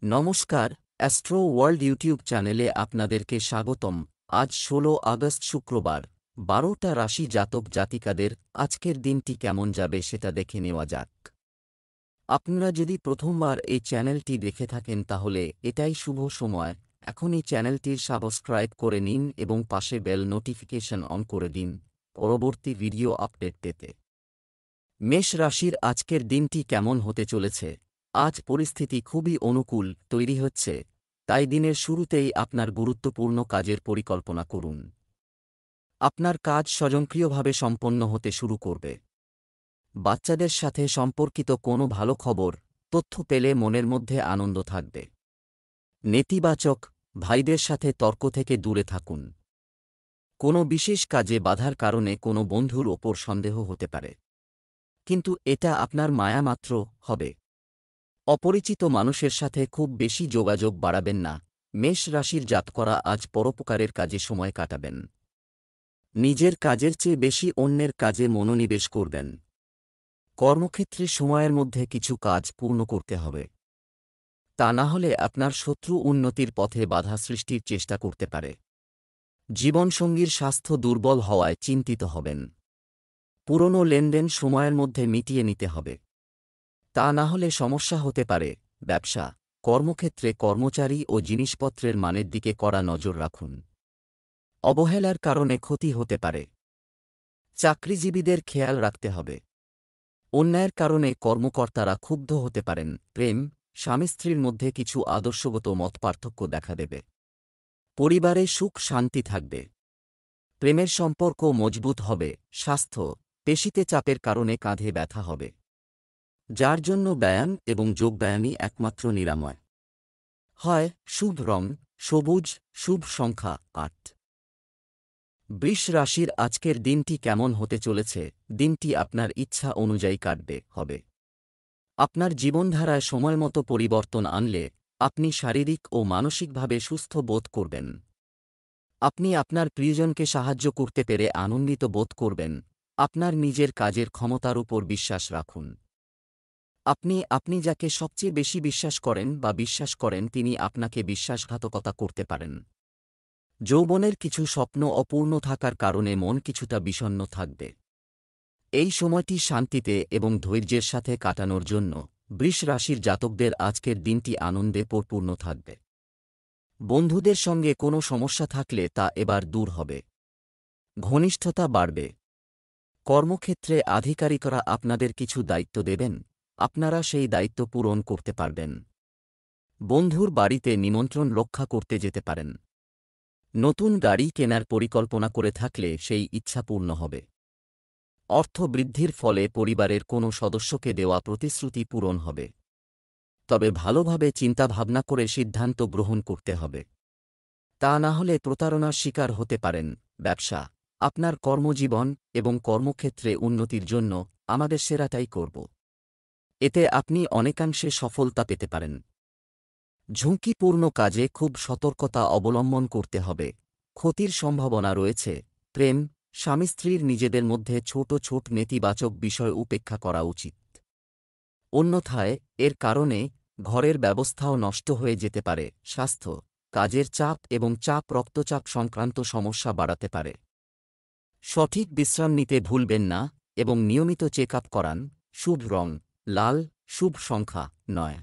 নমস্কার, astro world YouTube চ্যানেলে আপনাদেরকে স্বাগতম। আজ ১৬ আগস্ট শুক্রবার, ১২টা রাশি জাতক জাতিকাদের আজকের দিনটি কেমন যাবে সেটা দেখে নেওয়া যাক। আপনারা যদি প্রথমবার এই চ্যানেলটি দেখে থাকেন তাহলে এটাই শুভ সময়। এখন এই চ্যানেলটির সাবস্ক্রাইব করে নিন এবং পাশে বেল নোটিফিকেশন অন করে দিন পরবর্তী ভিডিও আপডেট পেতে। মেষ রাশির আজকের দিনটি কেমন হতে চলেছে? আজ পরিস্থিতি খুবই অনুকূল তৈরি হচ্ছে, তাই দিনের শুরুতেই আপনার গুরুত্বপূর্ণ কাজের পরিকল্পনা করুন। আপনার কাজ স্বয়ংক্রিয়ভাবে সম্পন্ন হতে শুরু করবে। বাচ্চাদের সাথে সম্পর্কিত কোনো ভালো খবর, তথ্য পেলে মনের মধ্যে আনন্দ থাকবে। নেতিবাচক ভাইদের সাথে তর্ক থেকে দূরে থাকুন। কোনো বিশেষ কাজে বাধার কারণে কোনো বন্ধুর ওপর সন্দেহ হতে পারে, কিন্তু এটা আপনার মায়া মাত্র হবে। অপরিচিত মানুষের সাথে খুব বেশি যোগাযোগ বাড়াবেন না। মেষ রাশির জাতকরা আজ পরোপকারের কাজে সময় কাটাবেন। নিজের কাজের চেয়ে বেশি অন্যের কাজে মনোনিবেশ করবেন। কর্মক্ষেত্রে সময়ের মধ্যে কিছু কাজ পূর্ণ করতে হবে, তা না হলে আপনার শত্রু উন্নতির পথে বাধা সৃষ্টির চেষ্টা করতে পারে। জীবনসঙ্গীর স্বাস্থ্য দুর্বল হওয়ায় চিন্তিত হবেন। পুরনো লেনদেন সময়ের মধ্যে মিটিয়ে নিতে হবে, তা না হলে সমস্যা হতে পারে। ব্যবসা কর্মক্ষেত্রে কর্মচারী ও জিনিসপত্রের মানের দিকে কড়া নজর রাখুন। অবহেলার কারণে ক্ষতি হতে পারে। চাকরিজীবীদের খেয়াল রাখতে হবে। অন্যায়ের কারণে কর্মকর্তারা ক্ষুব্ধ হতে পারেন। প্রেম স্বামী স্ত্রীর মধ্যে কিছু আদর্শগত মতপার্থক্য দেখা দেবে। পরিবারে সুখ শান্তি থাকবে। প্রেমের সম্পর্ক মজবুত হবে। স্বাস্থ্য পেশিতে চাপের কারণে কাঁধে ব্যথা হবে, যার জন্য ব্যায়াম এবং যোগব্যায়ামই একমাত্র নিরাময় হয়। শুভ রং সবুজ, শুভ সংখ্যা ৮। বৃষ রাশির আজকের দিনটি কেমন হতে চলেছে? দিনটি আপনার ইচ্ছা অনুযায়ী কাটবে হবে। আপনার জীবনধারায় সময়মতো পরিবর্তন আনলে আপনি শারীরিক ও মানসিকভাবে সুস্থ বোধ করবেন। আপনি আপনার প্রিয়জনকে সাহায্য করতে পেরে আনন্দিত বোধ করবেন। আপনার নিজের কাজের ক্ষমতার উপর বিশ্বাস রাখুন। আপনি যাকে সবচেয়ে বেশি বিশ্বাস করেন তিনি আপনাকে বিশ্বাসঘাতকতা করতে পারেন। যৌবনের কিছু স্বপ্ন অপূর্ণ থাকার কারণে মন কিছুটা বিষণ্ণ থাকবে। এই সময়টি শান্তিতে এবং ধৈর্যের সাথে কাটানোর জন্য বৃষ রাশির জাতকদের আজকের দিনটি আনন্দে পরিপূর্ণ থাকবে। বন্ধুদের সঙ্গে কোনো সমস্যা থাকলে তা এবার দূর হবে। ঘনিষ্ঠতা বাড়বে। কর্মক্ষেত্রে আধিকারিকরা আপনাদের কিছু দায়িত্ব দেবেন, আপনারা সেই দায়িত্ব পূরণ করতে পারবেন। বন্ধুর বাড়িতে নিমন্ত্রণ রক্ষা করতে যেতে পারেন। নতুন গাড়ি কেনার পরিকল্পনা করে থাকলে সেই ইচ্ছা পূর্ণ হবে। অর্থ বৃদ্ধির ফলে পরিবারের কোনো সদস্যকে দেওয়া প্রতিশ্রুতি পূরণ হবে, তবে ভালোভাবে চিন্তাভাবনা করে সিদ্ধান্ত গ্রহণ করতে হবে, তা না হলে প্রতারণার শিকার হতে পারেন। ব্যবসা আপনার কর্মজীবন এবং কর্মক্ষেত্রে উন্নতির জন্য আমাদের সেরাটাই করব, এতে আপনি অনেকাংশে সফলতা পেতে পারেন। ঝুঁকিপূর্ণ কাজে খুব সতর্কতা অবলম্বন করতে হবে, ক্ষতির সম্ভাবনা রয়েছে। প্রেম স্বামী স্ত্রীর নিজেদের মধ্যে ছোট ছোট নেতিবাচক বিষয় উপেক্ষা করা উচিত। অন্যথায় এর কারণে ঘরের ব্যবস্থাও নষ্ট হয়ে যেতে পারে। স্বাস্থ্য কাজের চাপ এবং রক্তচাপ সংক্রান্ত সমস্যা বাড়াতে পারে। সঠিক বিশ্রাম নিতে ভুলবেন না এবং নিয়মিত চেক আপ করান। শুভ রং লাল, শুভ সংখ্যা ৯।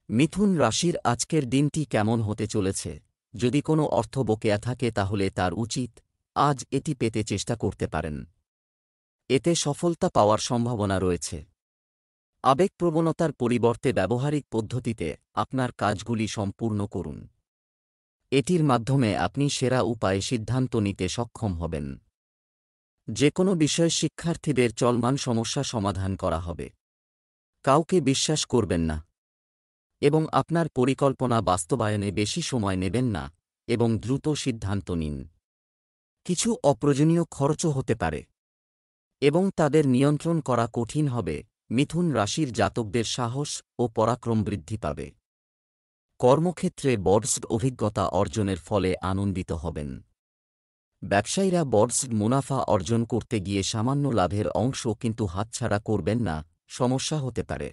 মিথুন রাশির আজকের দিনটি কেমন হতে চলেছে? যদি কোনো অর্থ বকেয়া থাকে তাহলে তার উচিত আজ এটি পেতে চেষ্টা করতে পারেন। এতে সফলতা পাওয়ার সম্ভাবনা রয়েছে। আবেগপ্রবণতার পরিবর্তে ব্যবহারিক পদ্ধতিতে আপনার কাজগুলি সম্পূর্ণ করুন। এটির মাধ্যমে আপনি সেরা উপায়ে সিদ্ধান্ত নিতে সক্ষম হবেন। যে কোনো বিষয়ে শিক্ষার্থীদের চলমান সমস্যা সমাধান করা হবে। কাউকে বিশ্বাস করবেন না এবং আপনার পরিকল্পনা বাস্তবায়নে বেশি সময় নেবেন না এবং দ্রুত সিদ্ধান্ত নিন। কিছু অপ্রয়োজনীয় খরচও হতে পারে এবং তাদের নিয়ন্ত্রণ করা কঠিন হবে। মিথুন রাশির জাতকদের সাহস ও পরাক্রম বৃদ্ধি পাবে। কর্মক্ষেত্রে বড় অভিজ্ঞতা অর্জনের ফলে আনন্দিত হবেন। ব্যবসায়ীরা বড় মুনাফা অর্জন করতে গিয়ে সামান্য লাভের অংশ কিন্তু হাতছাড়া করবেন না, সমস্যা হতে পারে।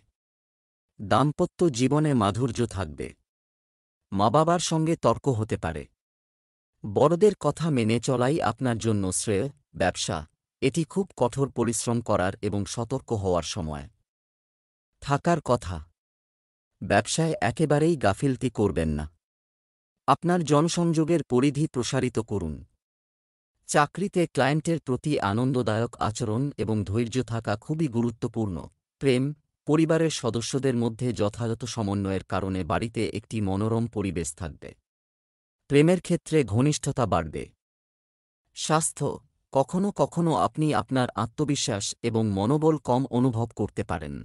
দাম্পত্য জীবনে মাধুর্য থাকবে। মা বাবার সঙ্গে তর্ক হতে পারে। বড়দের কথা মেনে চলাই আপনার জন্য শ্রেয়। ব্যবসা, এটি খুব কঠোর পরিশ্রম করার এবং সতর্ক হওয়ার সময়। থাকার কথা, ব্যবসায় একেবারেই গাফিলতি করবেন না। আপনার জনসংযোগের পরিধি প্রসারিত করুন। চাকরিতে ক্লায়েন্টের প্রতি আনন্দদায়ক আচরণ এবং ধৈর্য থাকা খুবই গুরুত্বপূর্ণ। প্রেম, পরিবারের সদস্যদের মধ্যে যথাযথ সমন্বয়ের কারণে বাড়িতে একটি মনোরম পরিবেশ থাকবে। প্রেমের ক্ষেত্রে ঘনিষ্ঠতা বাড়বে। স্বাস্থ্য, কখনও কখনও আপনি আপনার আত্মবিশ্বাস এবং মনোবল কম অনুভব করতে পারেন।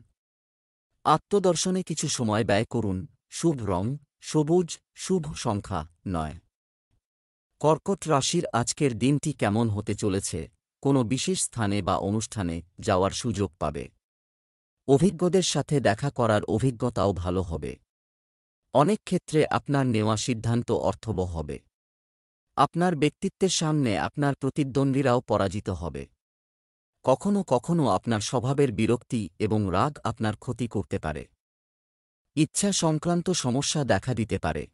আত্মদর্শনে কিছু সময় ব্যয় করুন। শুভ রং সবুজ, শুভ সংখ্যা 9। কর্কট রাশির আজকের দিনটি কেমন হতে চলেছে? কোনো বিশেষ স্থানে বা অনুষ্ঠানে যাওয়ার সুযোগ পাবে। অভিজ্ঞদের সাথে দেখা করার অভিজ্ঞতাও ভালো হবে। অনেক ক্ষেত্রে আপনার নেওয়া সিদ্ধান্ত অর্থবহ হবে। আপনার ব্যক্তিত্বের সামনে আপনার প্রতিদ্বন্দ্বীরাও পরাজিত হবে। কখনও কখনও আপনার স্বভাবের বিরক্তি এবং রাগ আপনার ক্ষতি করতে পারে। ইচ্ছা সংক্রান্ত সমস্যা দেখা দিতে পারে।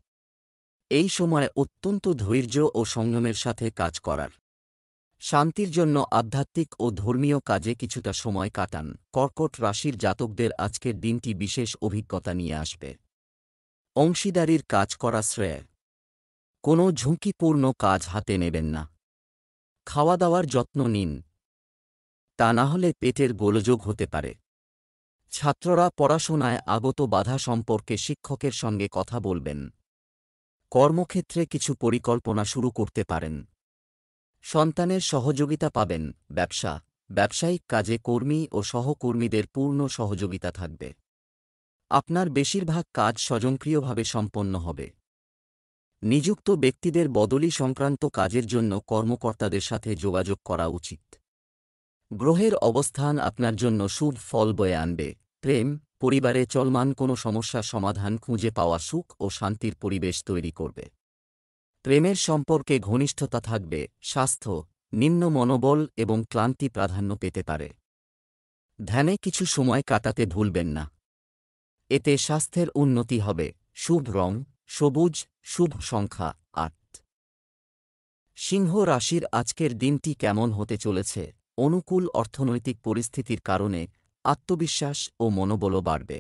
এই সময় অত্যন্ত ধৈর্য ও সংযমের সাথে কাজ করার। শান্তির জন্য আধ্যাত্মিক ও ধর্মীয় কাজে কিছুটা সময় কাটান। কর্কট রাশির জাতকদের আজকের দিনটি বিশেষ অভিজ্ঞতা নিয়ে আসবে। অংশীদারির কাজ করা শ্রেয়। কোনো ঝুঁকিপূর্ণ কাজ হাতে নেবেন না। খাওয়া দাওয়ার যত্ন নিন, তা না হলে পেটের গোলযোগ হতে পারে। ছাত্ররা পড়াশোনায় আগত বাধা সম্পর্কে শিক্ষকের সঙ্গে কথা বলবেন। কর্মক্ষেত্রে কিছু পরিকল্পনা শুরু করতে পারেন। সন্তানের সহযোগিতা পাবেন। ব্যবসা, ব্যবসায়িক কাজে কর্মী ও সহকর্মীদের পূর্ণ সহযোগিতা থাকবে। আপনার বেশিরভাগ কাজ স্বয়ংক্রিয়ভাবে সম্পন্ন হবে। নিযুক্ত ব্যক্তিদের বদলি সংক্রান্ত কাজের জন্য কর্মকর্তাদের সাথে যোগাযোগ করা উচিত। গ্রহের অবস্থান আপনার জন্য শুভ ফল বয়ে আনবে। প্রেম, পরিবারে চলমান কোনো সমস্যার সমাধান খুঁজে পাওয়া সুখ ও শান্তির পরিবেশ তৈরি করবে। প্রেমের সম্পর্কে ঘনিষ্ঠতা থাকবে। স্বাস্থ্য, নিম্ন মনোবল এবং ক্লান্তি প্রাধান্য পেতে পারে। ধ্যানে কিছু সময় কাটাতে ভুলবেন না, এতে স্বাস্থ্যের উন্নতি হবে। শুভ রং সবুজ, শুভ সংখ্যা 8। সিংহ রাশির আজকের দিনটি কেমন হতে চলেছে? অনুকূল অর্থনৈতিক পরিস্থিতির কারণে আত্মবিশ্বাস ও মনোবলও বাড়বে।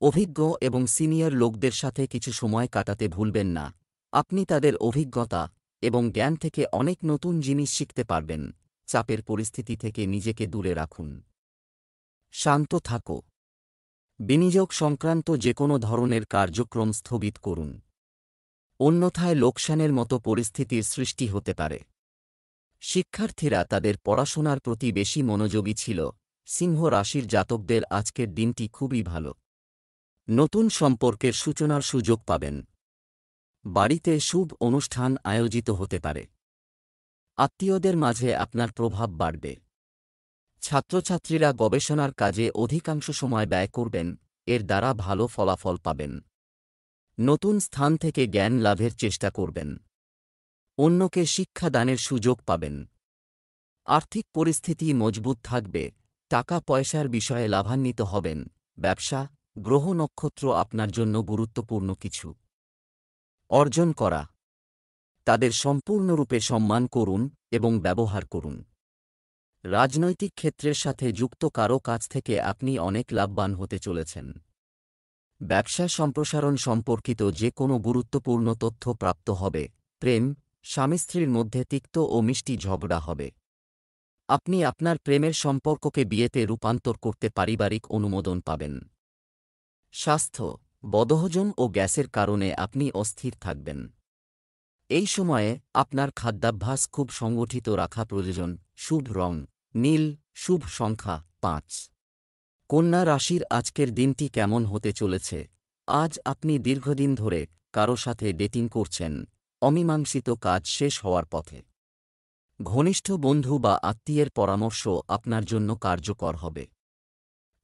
অভিজ্ঞ এবং সিনিয়র লোকদের সাথে কিছু সময় কাটাতে ভুলবেন না। আপনি তাদের অভিজ্ঞতা এবং জ্ঞান থেকে অনেক নতুন জিনিস শিখতে পারবেন। চাপের পরিস্থিতি থেকে নিজেকে দূরে রাখুন। শান্ত থাকো। বিনিয়োগ সংক্রান্ত যে কোনো ধরনের কার্যক্রম স্থগিত করুন, অন্যথায় লোকসানের মতো পরিস্থিতির সৃষ্টি হতে পারে। শিক্ষার্থীরা তাদের পড়াশোনার প্রতি বেশি মনোযোগী ছিল। সিংহ রাশির জাতকদের আজকের দিনটি খুবই ভালো। নতুন সম্পর্কের সূচনার সুযোগ পাবেন। বাড়িতে শুভ অনুষ্ঠান আয়োজিত হতে পারে। আত্মীয়দের মাঝে আপনার প্রভাব বাড়বে। ছাত্রছাত্রীরা গবেষণার কাজে অধিকাংশ সময় ব্যয় করবেন, এর দ্বারা ভালো ফলাফল পাবেন। নতুন স্থান থেকে জ্ঞান লাভের চেষ্টা করবেন। অন্যকে শিক্ষাদানের সুযোগ পাবেন। আর্থিক পরিস্থিতি মজবুত থাকবে। টাকা পয়সার বিষয়ে লাভান্বিত হবেন। ব্যবসা, গ্রহ নক্ষত্র আপনার জন্য গুরুত্বপূর্ণ কিছু অর্জন করা। তাদের সম্পূর্ণরূপে সম্মান করুন এবং ব্যবহার করুন। রাজনৈতিক ক্ষেত্রের সাথে যুক্ত কারও কাছ থেকে আপনি অনেক লাভবান হতে চলেছেন। ব্যবসা সম্প্রসারণ সম্পর্কিত যে কোনো গুরুত্বপূর্ণ তথ্য প্রাপ্ত হবে। প্রেম, স্বামী স্ত্রীর মধ্যে তিক্ত ও মিষ্টি ঝগড়া হবে। আপনি আপনার প্রেমের সম্পর্ককে বিয়েতে রূপান্তর করতে পারিবারিক অনুমোদন পাবেন। স্বাস্থ্য, বদহজম ও গ্যাসের কারণে আপনি অস্থির থাকবেন। এই সময়ে আপনার খাদ্যাভ্যাস খুব সংগঠিত রাখা প্রয়োজন। শুভ রং নীল, শুভ সংখ্যা 5। কন্যা রাশির আজকের দিনটি কেমন হতে চলেছে? আজ আপনি দীর্ঘদিন ধরে কারো সাথে ডেটিং করছেন, অমীমাংসিত কাজ শেষ হওয়ার পথে। ঘনিষ্ঠ বন্ধু বা আত্মীয়ের পরামর্শ আপনার জন্য কার্যকর হবে।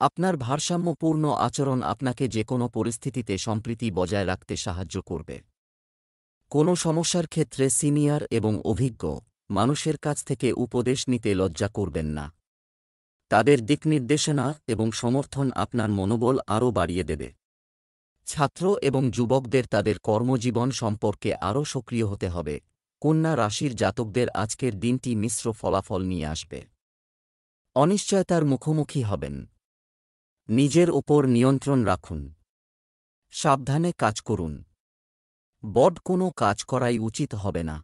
আপনার ভারসাম্যপূর্ণ আচরণ আপনাকে যে কোনো পরিস্থিতিতে সম্প্রীতি বজায় রাখতে সাহায্য করবে। কোনো সমস্যার ক্ষেত্রে সিনিয়র এবং অভিজ্ঞ মানুষের কাছ থেকে উপদেশ নিতে লজ্জা করবেন না। তাদের দিকনির্দেশনা এবং সমর্থন আপনার মনোবল আরও বাড়িয়ে দেবে। ছাত্র এবং যুবকদের তাদের কর্মজীবন সম্পর্কে আরও সক্রিয় হতে হবে। কন্যা রাশির জাতকদের আজকের দিনটি মিশ্র ফলাফল নিয়ে আসবে। অনিশ্চয়তার মুখোমুখি হবেন। নিজের ওপর নিয়ন্ত্রণ রাখুন। সাবধানে কাজ করুন। বড় কোনো কাজ করাই উচিত হবে না।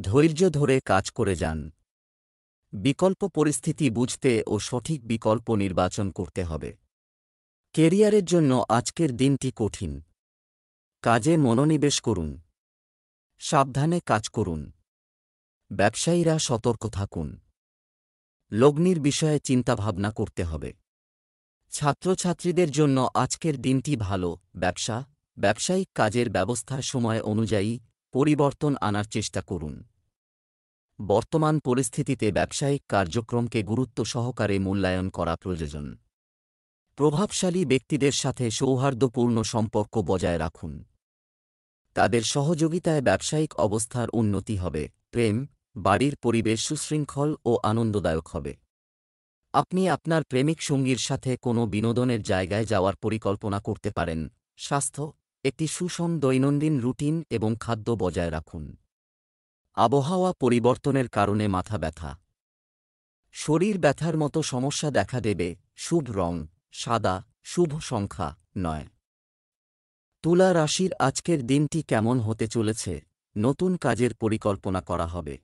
ধৈর্য ধরে কাজ করে যান। বিকল্প পরিস্থিতি বুঝতে ও সঠিক বিকল্প নির্বাচন করতে হবে। কেরিয়ারের জন্য আজকের দিনটি কঠিন। কাজে মনোনিবেশ করুন। সাবধানে কাজ করুন। ব্যবসায়ীরা সতর্ক থাকুন। লগ্নির বিষয়ে চিন্তাভাবনা করতে হবে। ছাত্রছাত্রীদের জন্য আজকের দিনটি ভালো। ব্যবসায়িক কাজের ব্যবস্থার সময় অনুযায়ী পরিবর্তন আনার চেষ্টা করুন। বর্তমান পরিস্থিতিতে ব্যবসায়িক কার্যক্রমকে গুরুত্ব সহকারে মূল্যায়ন করা প্রয়োজন। প্রভাবশালী ব্যক্তিদের সাথে সৌহার্দ্যপূর্ণ সম্পর্ক বজায় রাখুন। তাদের সহযোগিতায় ব্যবসায়িক অবস্থার উন্নতি হবে। প্রেম, বাড়ির পরিবেশ সুশৃঙ্খল ও আনন্দদায়ক হবে। আপনি আপনার প্রেমিক সঙ্গীর সাথে কোনো বিনোদনের জায়গায় যাওয়ার পরিকল্পনা করতে পারেন। স্বাস্থ্য, একটি সুষম দৈনন্দিন রুটিন এবং খাদ্য বজায় রাখুন। আবহাওয়া পরিবর্তনের কারণে মাথা ব্যথা, শরীর ব্যথার মতো সমস্যা দেখা দেবে। শুভ রং সাদা, শুভ সংখ্যা 9। তুলা রাশির আজকের দিনটি কেমন হতে চলেছে? নতুন কাজের পরিকল্পনা করা হবে।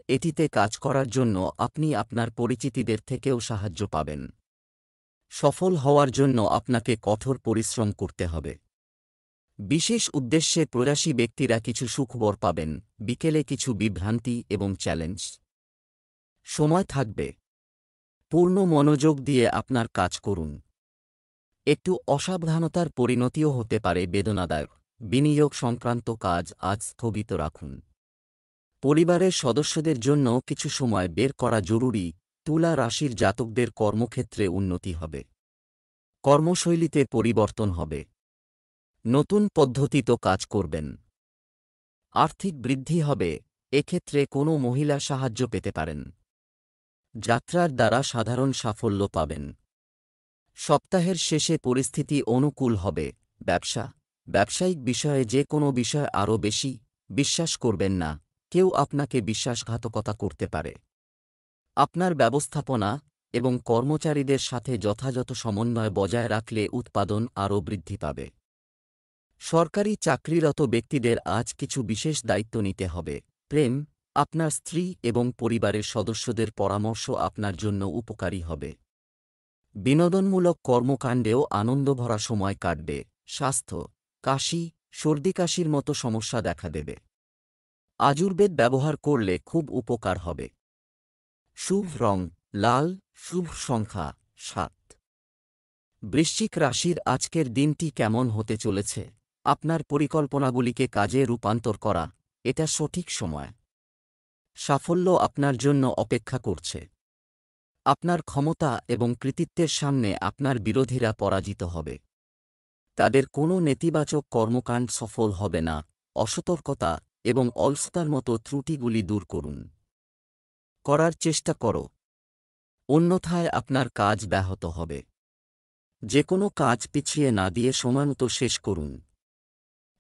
এটিতে কাজ করার জন্য আপনি আপনার পরিচিতিদের থেকেও সাহায্য পাবেন। সফল হওয়ার জন্য আপনাকে কঠোর পরিশ্রম করতে হবে। বিশেষ উদ্দেশ্যে প্রয়াসী ব্যক্তিরা কিছু সুখবর পাবেন। বিকেলে কিছু বিভ্রান্তি এবং চ্যালেঞ্জ সময় থাকবে। পূর্ণ মনোযোগ দিয়ে আপনার কাজ করুন। একটু অসাবধানতার পরিণতিও হতে পারে বেদনাদায়ক। বিনিয়োগ সংক্রান্ত কাজ আজ স্থগিত রাখুন। পরিবারের সদস্যদের জন্য কিছু সময় বের করা জরুরি। তুলা রাশির জাতকদের কর্মক্ষেত্রে উন্নতি হবে। কর্মশৈলীতে পরিবর্তন হবে। নতুন পদ্ধতিতে কাজ করবেন। আর্থিক বৃদ্ধি হবে। এক্ষেত্রে কোনো মহিলা সাহায্য পেতে পারেন। যাত্রার দ্বারা সাধারণ সাফল্য পাবেন। সপ্তাহের শেষে পরিস্থিতি অনুকূল হবে। ব্যবসায়িক বিষয়ে যে কোনো বিষয় আরও বেশি বিশ্বাস করবেন না। কেউ আপনাকে বিশ্বাসঘাতকতা করতে পারে। আপনার ব্যবস্থাপনা এবং কর্মচারীদের সাথে যথাযথ সমন্বয় বজায় রাখলে উৎপাদন আরও বৃদ্ধি পাবে। সরকারি চাকরিরত ব্যক্তিদের আজ কিছু বিশেষ দায়িত্ব নিতে হবে। প্রেম, আপনার স্ত্রী এবং পরিবারের সদস্যদের পরামর্শ আপনার জন্য উপকারী হবে। বিনোদনমূলক কর্মকাণ্ডেও আনন্দভরা সময় কাটবে। স্বাস্থ্য, সর্দি-কাশির মতো সমস্যা দেখা দেবে। আয়ুর্বেদ ব্যবহার করলে খুব উপকার হবে। শুভ রং লাল, শুভ সংখ্যা 7। বৃশ্চিক রাশির আজকের দিনটি কেমন হতে চলেছে? আপনার পরিকল্পনাগুলিকে কাজে রূপান্তর করা, এটা সঠিক সময়। সাফল্য আপনার জন্য অপেক্ষা করছে। আপনার ক্ষমতা এবং কৃতিত্বের সামনে আপনার বিরোধীরা পরাজিত হবে। তাদের কোনো নেতিবাচক কর্মকাণ্ড সফল হবে না। অসতর্কতা এবং অলসতার মতো ত্রুটিগুলি দূর করুন। করার চেষ্টা করো, অন্যথায় আপনার কাজ ব্যাহত হবে। যে কোনো কাজ পিছিয়ে না দিয়ে সময়মতো শেষ করুন।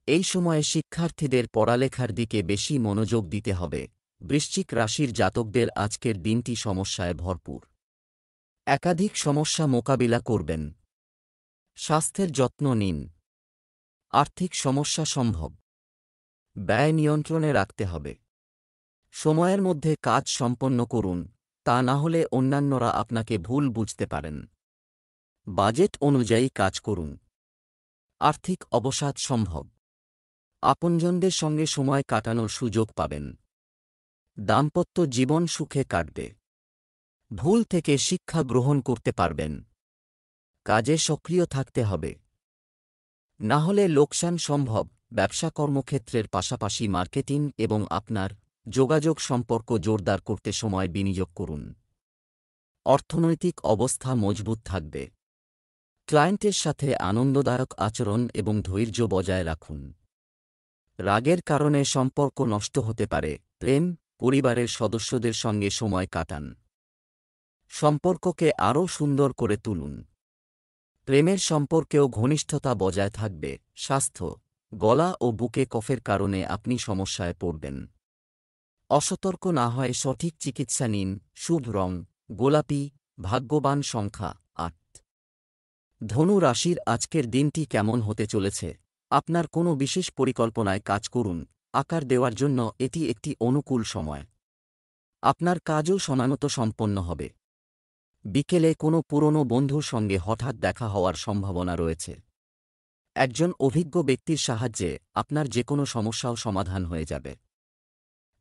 এই সময়ে শিক্ষার্থীদের পড়ালেখার দিকে বেশি মনোযোগ দিতে হবে। বৃশ্চিক রাশির জাতকদের আজকের দিনটি সমস্যায় ভরপুর। একাধিক সমস্যা মোকাবিলা করবেন। স্বাস্থ্যের যত্ন নিন। আর্থিক সমস্যা সম্ভব। ব্যয় নিয়ন্ত্রণে রাখতে হবে। সময়ের মধ্যে কাজ সম্পন্ন করুন, তা না হলে অন্যান্যরা আপনাকে ভুল বুঝতে পারেন। বাজেট অনুযায়ী কাজ করুন। আর্থিক অবসাদ সম্ভব। আপনজনদের সঙ্গে সময় কাটানোর সুযোগ পাবেন। দাম্পত্য জীবন সুখে কাটবে। ভুল থেকে শিক্ষা গ্রহণ করতে পারবেন। কাজে সক্রিয় থাকতে হবে, না হলে লোকসান সম্ভব। ব্যবসা কর্মক্ষেত্রের পাশাপাশি মার্কেটিং এবং আপনার যোগাযোগ সম্পর্ক জোরদার করতে সময় বিনিয়োগ করুন। অর্থনৈতিক অবস্থা মজবুত থাকবে। ক্লায়েন্টের সাথে আনন্দদায়ক আচরণ এবং ধৈর্য বজায় রাখুন। রাগের কারণে সম্পর্ক নষ্ট হতে পারে। প্রেম, পরিবারের সদস্যদের সঙ্গে সময় কাটান। সম্পর্ককে আরও সুন্দর করে তুলুন। প্রেমের সম্পর্কেও ঘনিষ্ঠতা বজায় থাকবে। স্বাস্থ্য, গলা ও বুকে কফের কারণে আপনি সমস্যায় পড়বেন। অসতর্ক না হয় সঠিক চিকিৎসা নিন। শুভ রং গোলাপি, ভাগ্যবান সংখ্যা ৮। ধনু রাশির আজকের দিনটি কেমন হতে চলেছে? আপনার কোনো বিশেষ পরিকল্পনায় কাজ করুন। আকার দেওয়ার জন্য এটি একটি অনুকূল সময়। আপনার কাজও সময়মতো সম্পন্ন হবে। বিকেলে কোনো পুরনো বন্ধুর সঙ্গে হঠাৎ দেখা হওয়ার সম্ভাবনা রয়েছে। একজন অভিজ্ঞ ব্যক্তির সাহায্যে আপনার যে কোনো সমস্যাও সমাধান হয়ে যাবে।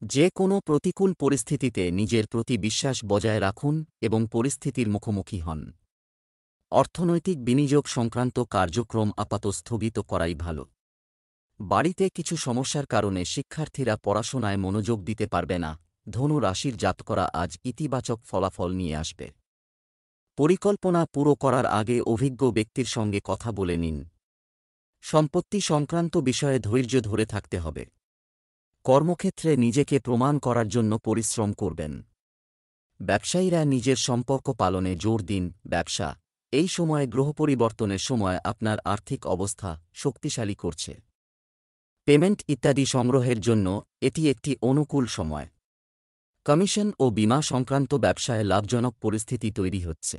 যে কোনো প্রতিকূল পরিস্থিতিতে নিজের প্রতি বিশ্বাস বজায় রাখুন এবং পরিস্থিতির মুখোমুখি হন। অর্থনৈতিক বিনিয়োগ সংক্রান্ত কার্যক্রম আপাতত স্থগিত করাই ভালো। বাড়িতে কিছু সমস্যার কারণে শিক্ষার্থীরা পড়াশোনায় মনোযোগ দিতে পারবে না। ধনু রাশির জাতকরা আজ ইতিবাচক ফলাফল নিয়ে আসবে। পরিকল্পনা পুরো করার আগে অভিজ্ঞ ব্যক্তির সঙ্গে কথা বলে নিন। সম্পত্তি সংক্রান্ত বিষয়ে ধৈর্য ধরে থাকতে হবে। কর্মক্ষেত্রে নিজেকে প্রমাণ করার জন্য পরিশ্রম করবেন। ব্যবসায়ীরা নিজের সম্পর্ক পালনে জোর দিন। ব্যবসা, এই সময়ে গ্রহ পরিবর্তনের সময় আপনার আর্থিক অবস্থা শক্তিশালী করছে। পেমেন্ট ইত্যাদি সংগ্রহের জন্য এটি একটি অনুকূল সময়। কমিশন ও বীমা সংক্রান্ত ব্যবসায় লাভজনক পরিস্থিতি তৈরি হচ্ছে।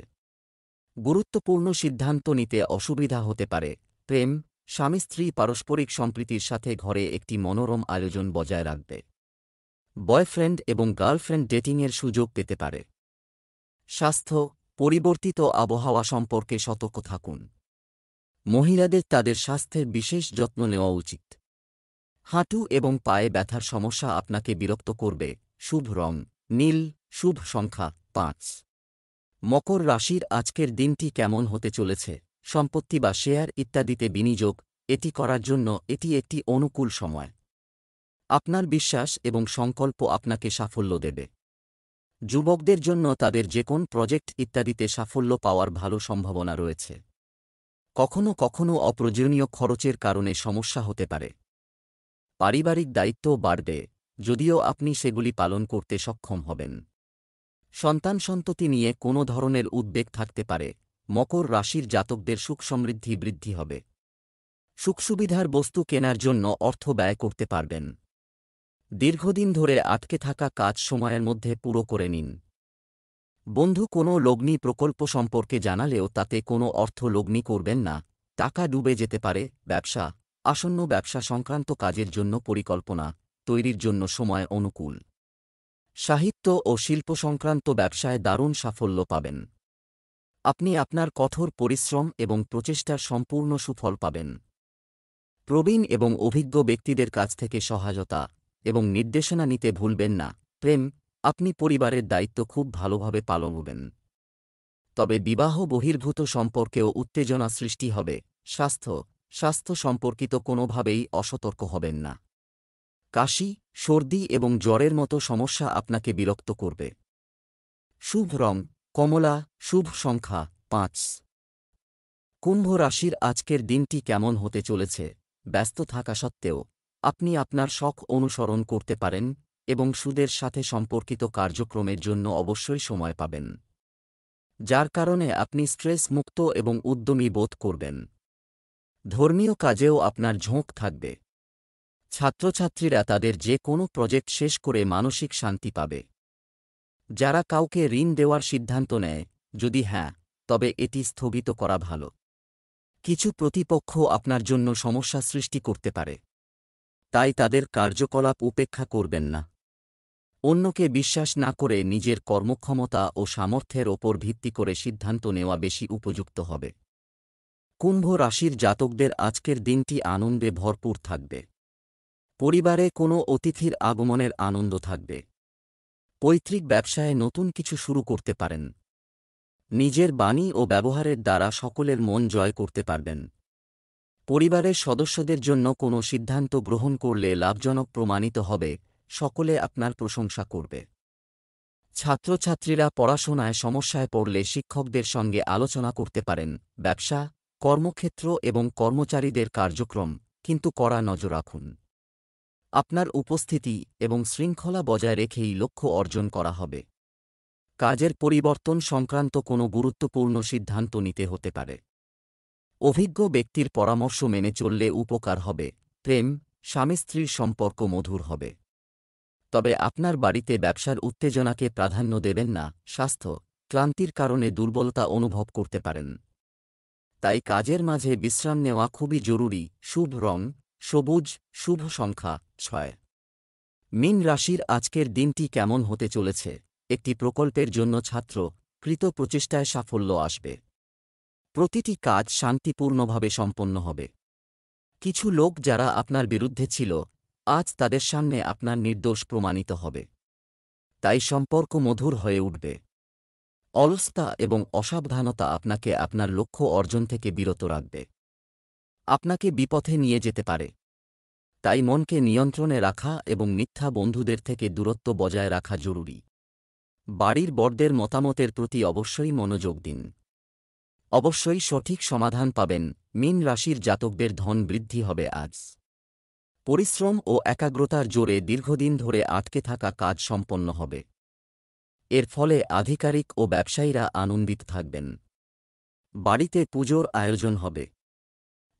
গুরুত্বপূর্ণ সিদ্ধান্ত নিতে অসুবিধা হতে পারে। প্রেম, স্বামী স্ত্রী পারস্পরিক সম্প্রীতির সাথে ঘরে একটি মনোরম আয়োজন বজায় রাখবে। বয়ফ্রেন্ড এবং গার্লফ্রেন্ড ডেটিংয়ের সুযোগ পেতে পারে। স্বাস্থ্য, পরিবর্তিত আবহাওয়া সম্পর্কে সতর্ক থাকুন। মহিলাদের তাদের স্বাস্থ্যের বিশেষ যত্ন নেওয়া উচিত। হাঁটু এবং পায়ে ব্যথার সমস্যা আপনাকে বিরক্ত করবে। শুভ রং নীল, শুভ সংখ্যা ৫। মকর রাশির আজকের দিনটি কেমন হতে চলেছে? সম্পত্তি বা শেয়ার ইত্যাদিতে বিনিয়োগ এটি করার জন্য এটি একটি অনুকূল সময়। আপনার বিশ্বাস এবং সংকল্প আপনাকে সাফল্য দেবে। যুবকদের জন্য তাদের যেকোন প্রজেক্ট ইত্যাদিতে সাফল্য পাওয়ার ভালো সম্ভাবনা রয়েছে। কখনো কখনো অপ্রয়োজনীয় খরচের কারণে সমস্যা হতে পারে। পারিবারিক দায়িত্বও বাড়বে, যদিও আপনি সেগুলি পালন করতে সক্ষম হবেন। সন্তান-সন্ততি নিয়ে কোনো ধরনের উদ্বেগ থাকতে পারে। মকর রাশির জাতকদের সুখ সমৃদ্ধি বৃদ্ধি হবে। সুখসুবিধার বস্তু কেনার জন্য অর্থ ব্যয় করতে পারবেন। দীর্ঘদিন ধরে আটকে থাকা কাজ সময়ের মধ্যে পুরো করে নিন। বন্ধু কোনো লগ্নি প্রকল্প সম্পর্কে জানালেও তাতে কোনো অর্থ লগ্নি করবেন না, টাকা ডুবে যেতে পারে। ব্যবসা, আসন্ন ব্যবসা সংক্রান্ত কাজের জন্য পরিকল্পনা তৈরির জন্য সময় অনুকূল। সাহিত্য ও শিল্প সংক্রান্ত ব্যবসায় দারুণ সাফল্য পাবেন। আপনি আপনার কঠোর পরিশ্রম এবং প্রচেষ্টার সম্পূর্ণ সুফল পাবেন। প্রবীণ এবং অভিজ্ঞ ব্যক্তিদের কাছ থেকে সহায়তা এবং নির্দেশনা নিতে ভুলবেন না। প্রেম, আপনি পরিবারের দায়িত্ব খুব ভালোভাবে পালন করবেন। তবে বিবাহ বহির্ভূত সম্পর্কেও উত্তেজনা সৃষ্টি হবে। স্বাস্থ্য সম্পর্কিত কোনোভাবেই অসতর্ক হবেন না। কাশি, সর্দি এবং জ্বরের মতো সমস্যা আপনাকে বিরক্ত করবে। শুভ রং কমলা, শুভ সংখ্যা ৫। কুম্ভ রাশির আজকের দিনটি কেমন হতে চলেছে? ব্যস্ত থাকা সত্ত্বেও আপনি আপনার শখ অনুসরণ করতে পারেন এবং সুদের সাথে সম্পর্কিত কার্যক্রমের জন্য অবশ্যই সময় পাবেন, যার কারণে আপনি স্ট্রেস মুক্ত এবং উদ্যমী বোধ করবেন। ধর্মীয় কাজেও আপনার ঝোঁক থাকবে। ছাত্রছাত্রীরা তাদের যে কোনো প্রজেক্ট শেষ করে মানসিক শান্তি পাবে। যারা কাউকে ঋণ দেওয়ার সিদ্ধান্ত নেয়, যদি হ্যাঁ, তবে এটি স্থগিত করা ভালো। কিছু প্রতিপক্ষ আপনার জন্য সমস্যা সৃষ্টি করতে পারে, তাই তাদের কার্যকলাপ উপেক্ষা করবেন না। অন্যকে বিশ্বাস না করে নিজের কর্মক্ষমতা ও সামর্থ্যের ওপর ভিত্তি করে সিদ্ধান্ত নেওয়া বেশি উপযুক্ত হবে। কুম্ভ রাশির জাতকদের আজকের দিনটি আনন্দে ভরপুর থাকবে। পরিবারে কোনো অতিথির আগমনের আনন্দ থাকবে। পৈতৃক ব্যবসায় নতুন কিছু শুরু করতে পারেন। নিজের বাণী ও ব্যবহারের দ্বারা সকলের মন জয় করতে পারবেন। পরিবারের সদস্যদের জন্য কোনো সিদ্ধান্ত গ্রহণ করলে লাভজনক প্রমাণিত হবে, সকলে আপনার প্রশংসা করবে। ছাত্রছাত্রীরা পড়াশোনায় সমস্যায় পড়লে শিক্ষকদের সঙ্গে আলোচনা করতে পারেন। ব্যবসা, কর্মক্ষেত্র এবং কর্মচারীদের কার্যক্রম কিন্তু কড়া নজর রাখুন। আপনার উপস্থিতি এবং শৃঙ্খলা বজায় রেখেই লক্ষ্য অর্জন করা হবে। কাজের পরিবর্তন সংক্রান্ত কোনো গুরুত্বপূর্ণ সিদ্ধান্ত নিতে হতে পারে। অভিজ্ঞ ব্যক্তির পরামর্শ মেনে চললে উপকার হবে। প্রেম, স্বামী স্ত্রীর সম্পর্ক মধুর হবে। তবে আপনার বাড়িতে ব্যবসার উত্তেজনাকে প্রাধান্য দেবেন না। স্বাস্থ্য, ক্লান্তির কারণে দুর্বলতা অনুভব করতে পারেন। তাই কাজের মাঝে বিশ্রাম নেওয়া খুবই জরুরি। শুভ রং সবুজ, শুভ সংখ্যা 6। মীন রাশির আজকের দিনটি কেমন হতে চলেছে? একটি প্রকল্পের জন্য ছাত্র, কৃত প্রচেষ্টায় সাফল্য আসবে। প্রতিটি কাজ শান্তিপূর্ণভাবে সম্পন্ন হবে। কিছু লোক যারা আপনার বিরুদ্ধে ছিল, আজ তাদের সামনে আপনার নির্দোষ প্রমাণিত হবে। তাই সম্পর্ক মধুর হয়ে উঠবে। অলসতা এবং অসাবধানতা আপনাকে আপনার লক্ষ্য অর্জন থেকে বিরত রাখবে, আপনাকে বিপথে নিয়ে যেতে পারে। তাই মনকে নিয়ন্ত্রণে রাখা এবং মিথ্যা বন্ধুদের থেকে দূরত্ব বজায় রাখা জরুরি। বাড়ির বড়দের মতামতের প্রতি অবশ্যই মনোযোগ দিন। অবশ্যই সঠিক সমাধান পাবেন। মীন রাশির জাতকদের ধন বৃদ্ধি হবে আজ। পরিশ্রম ও একাগ্রতার জোরে দীর্ঘদিন ধরে আটকে থাকা কাজ সম্পন্ন হবে। এর ফলে আধিকারিক ও ব্যবসায়ীরা আনন্দিত থাকবেন। বাড়িতে পুজোর আয়োজন হবে।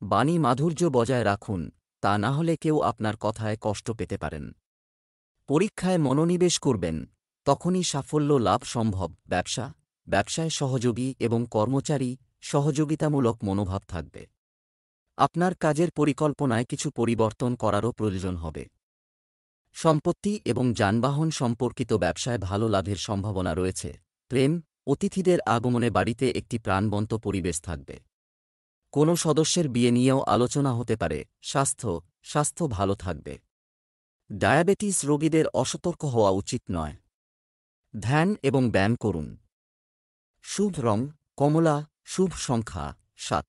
বাণী মাধুর্য বজায় রাখুন, তা না হলে কেউ আপনার কথায় কষ্ট পেতে পারেন। পরীক্ষায় মনোনিবেশ করবেন, তখনই সাফল্য লাভ সম্ভব। ব্যবসায় সহযোগী এবং কর্মচারী সহযোগিতামূলক মনোভাব থাকবে। আপনার কাজের পরিকল্পনায় কিছু পরিবর্তন করারও প্রয়োজন হবে। সম্পত্তি এবং যানবাহন সম্পর্কিত ব্যবসায় ভালো লাভের সম্ভাবনা রয়েছে। প্রেম, অতিথিদের আগমনে বাড়িতে একটি প্রাণবন্ত পরিবেশ থাকবে। কোনো সদস্যের বিয়ে নিয়েও আলোচনা হতে পারে। স্বাস্থ্য ভালো থাকবে। ডায়াবেটিস রোগীদের অসতর্ক হওয়া উচিত নয়। ধ্যান এবং ব্যায়াম করুন। শুভ রং কমলা, শুভ সংখ্যা 7।